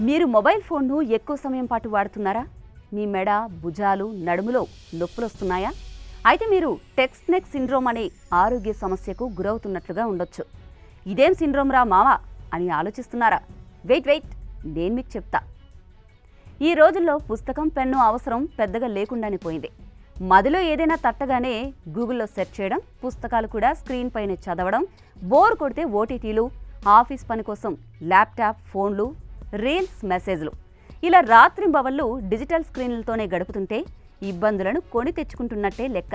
మీరు మొబైల్ ఫోన్ను ఎక్కువ సమయం పాటు వాడుతున్నారా? మీ మెడ, భుజాలు, నడుములో నొప్పులు వస్తున్నాయా? అయితే మీరు టెక్స్ట్ నెక్ సిండ్రోమ్ అనే ఆరోగ్య సమస్యకు గురవుతున్నట్లుగా ఉండొచ్చు. ఇదేం సిండ్రోమ్ రా మావా అని ఆలోచిస్తున్నారా? వెయిట్ నేను మీకు చెప్తా. ఈ రోజుల్లో పుస్తకం, పెన్ను అవసరం పెద్దగా లేకుండానే పోయింది. మదిలో ఏదైనా తట్టగానే గూగుల్లో సెర్చ్ చేయడం, పుస్తకాలు కూడా స్క్రీన్ పైన చదవడం, బోర్ కొడితే ఓటీటీలు, ఆఫీస్ పని కోసం ల్యాప్టాప్, ఫోన్లు, రీల్స్, మెసేజ్లు, ఇలా రాత్రింబవళ్ళు డిజిటల్ స్క్రీన్లతోనే గడుపుతుంటే ఇబ్బందులను కొని తెచ్చుకుంటున్నట్టే లెక్క.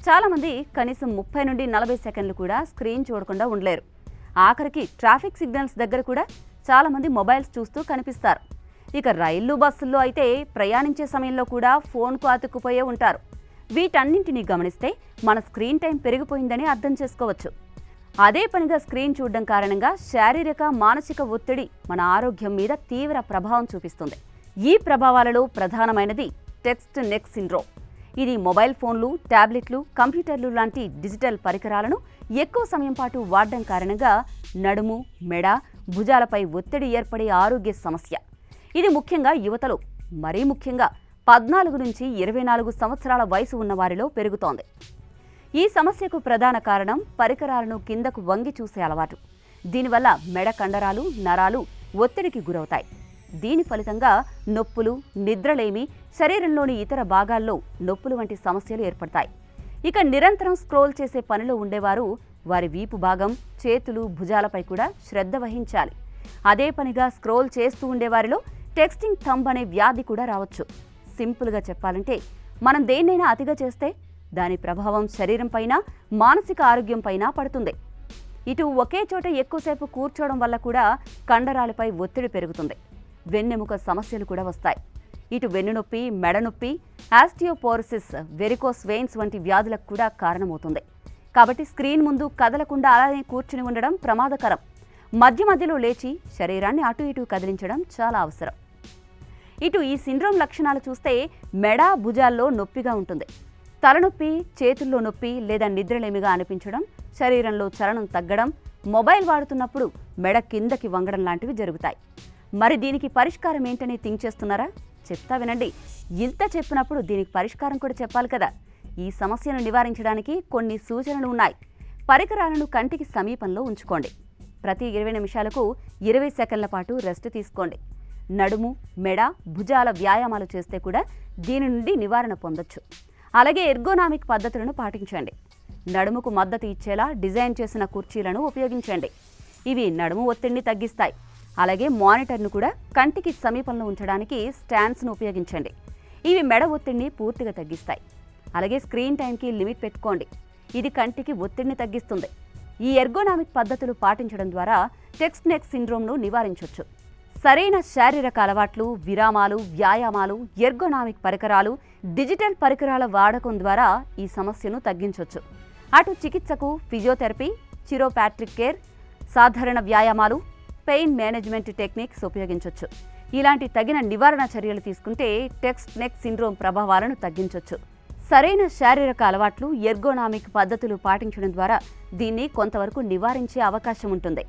చాలామంది కనీసం 30 నుండి 40 సెకండ్లు కూడా స్క్రీన్ చూడకుండా ఉండలేరు. ఆఖరికి ట్రాఫిక్ సిగ్నల్స్ దగ్గర కూడా చాలామంది మొబైల్స్ చూస్తూ కనిపిస్తారు. ఇక రైళ్లు, బస్సుల్లో అయితే ప్రయాణించే సమయంలో కూడా ఫోన్కు అతుక్కుపోయే ఉంటారు. వీటన్నింటినీ గమనిస్తే మన స్క్రీన్ టైం పెరిగిపోయిందని అర్థం చేసుకోవచ్చు. అదే పనిగా స్క్రీన్ చూడడం కారణంగా శారీరక, మానసిక ఒత్తిడి మన ఆరోగ్యం మీద తీవ్ర ప్రభావం చూపిస్తుంది. ఈ ప్రభావాలలో ప్రధానమైనది టెక్స్ట్ నెక్ సిండ్రోమ్. ఇది మొబైల్ ఫోన్లు, ట్యాబ్లెట్లు, కంప్యూటర్లు లాంటి డిజిటల్ పరికరాలను ఎక్కువ సమయం పాటు వాడడం కారణంగా నడుము, మెడ, భుజాలపై ఒత్తిడి ఏర్పడే ఆరోగ్య సమస్య. ఇది ముఖ్యంగా యువతలో, మరీ ముఖ్యంగా 14 నుంచి 24 సంవత్సరాల వయసు ఉన్న వారిలో పెరుగుతోంది. ఈ సమస్యకు ప్రధాన కారణం పరికరాలను కిందకు వంగి చూసే అలవాటు. దీనివల్ల మెడ కండరాలు, నరాలు ఒత్తిడికి గురవుతాయి. దీని ఫలితంగా నొప్పులు, నిద్రలేమి, శరీరంలోని ఇతర భాగాల్లో నొప్పులు వంటి సమస్యలు ఏర్పడతాయి. ఇక నిరంతరం స్క్రోల్ చేసే పనిలో ఉండేవారు వారి వీపు భాగం, చేతులు, భుజాలపై కూడా శ్రద్ధ వహించాలి. అదే పనిగా స్క్రోల్ చేస్తూ ఉండేవారిలో టెక్స్టింగ్ థంబ్ అనే వ్యాధి కూడా రావచ్చు. సింపుల్గా చెప్పాలంటే మనం దేన్నైనా అతిగా చేస్తే దాని ప్రభావం శరీరం పైన, మానసిక ఆరోగ్యం పైన పడుతుంది. ఇటు ఒకే చోట ఎక్కువసేపు కూర్చోవడం వల్ల కూడా కండరాలపై ఒత్తిడి పెరుగుతుంది. వెన్నెముక సమస్యలు కూడా వస్తాయి. ఇటు వెన్నునొప్పి, మెడనొప్పి, ఆస్టియోపోరోసిస్, వెరికోస్ వెయిన్స్ వంటి వ్యాధులకు కూడా కారణమవుతుంది. కాబట్టి స్క్రీన్ ముందు కదలకుండా అలానే కూర్చుని ఉండడం ప్రమాదకరం. మధ్యలో లేచి శరీరాన్ని అటు ఇటు కదిలించడం చాలా అవసరం. ఇటు ఈ సిండ్రోమ్ లక్షణాలు చూస్తే మెడ, భుజాల్లో నొప్పిగా ఉంటుంది. తలనొప్పి, చేతుల్లో నొప్పి లేదా నిద్రలేమిగా అనిపించడం, శరీరంలో చలనం తగ్గడం, మొబైల్ వాడుతున్నప్పుడు మెడ కిందకి వంగడం లాంటివి జరుగుతాయి. మరి దీనికి పరిష్కారం ఏంటని థింక్ చేస్తున్నారా? చెప్తా వినండి. ఇంత చెప్పినప్పుడు దీనికి పరిష్కారం కూడా చెప్పాలి కదా. ఈ సమస్యను నివారించడానికి కొన్ని సూచనలు ఉన్నాయి. పరికరాలను కంటికి సమీపంలో ఉంచుకోండి. ప్రతి 20 నిమిషాలకు 20 సెకండ్ల పాటు రెస్ట్ తీసుకోండి. నడుము, మెడ, భుజాల వ్యాయామాలు చేస్తే కూడా దీని నుండి నివారణ పొందొచ్చు. అలాగే ఎర్గోనామిక్ పద్ధతులను పాటించండి. నడుముకు మద్దతు ఇచ్చేలా డిజైన్ చేసిన కుర్చీలను ఉపయోగించండి. ఇవి నడుము ఒత్తిడిని తగ్గిస్తాయి. అలాగే మానిటర్ను కూడా కంటికి సమీపంలో ఉంచడానికి స్టాండ్స్ను ఉపయోగించండి. ఇవి మెడ ఒత్తిడిని పూర్తిగా తగ్గిస్తాయి. అలాగే స్క్రీన్ టైంకి లిమిట్ పెట్టుకోండి. ఇది కంటికి ఒత్తిడిని తగ్గిస్తుంది. ఈ ఎర్గోనామిక్ పద్ధతులు పాటించడం ద్వారా టెక్స్ట్ నెక్ సిండ్రోమ్ను నివారించవచ్చు. సరైన శారీరక అలవాట్లు, విరామాలు, వ్యాయామాలు, ఎర్గోనామిక్ పరికరాలు, డిజిటల్ పరికరాల వాడకం ద్వారా ఈ సమస్యను తగ్గించవచ్చు. అటు చికిత్సకు ఫిజియోథెరపీ, చిరోపాట్రిక్ కేర్, సాధారణ వ్యాయామాలు, పెయిన్ మేనేజ్మెంట్ టెక్నిక్స్ ఉపయోగించవచ్చు. ఇలాంటి తగిన నివారణ చర్యలు తీసుకుంటే టెక్స్ట్ నెక్ సిండ్రోమ్ ప్రభావాలను తగ్గించవచ్చు. సరైన శారీరక అలవాట్లు, ఎర్గోనామిక్ పద్ధతులు పాటించడం ద్వారా దీన్ని కొంతవరకు నివారించే అవకాశం ఉంటుంది.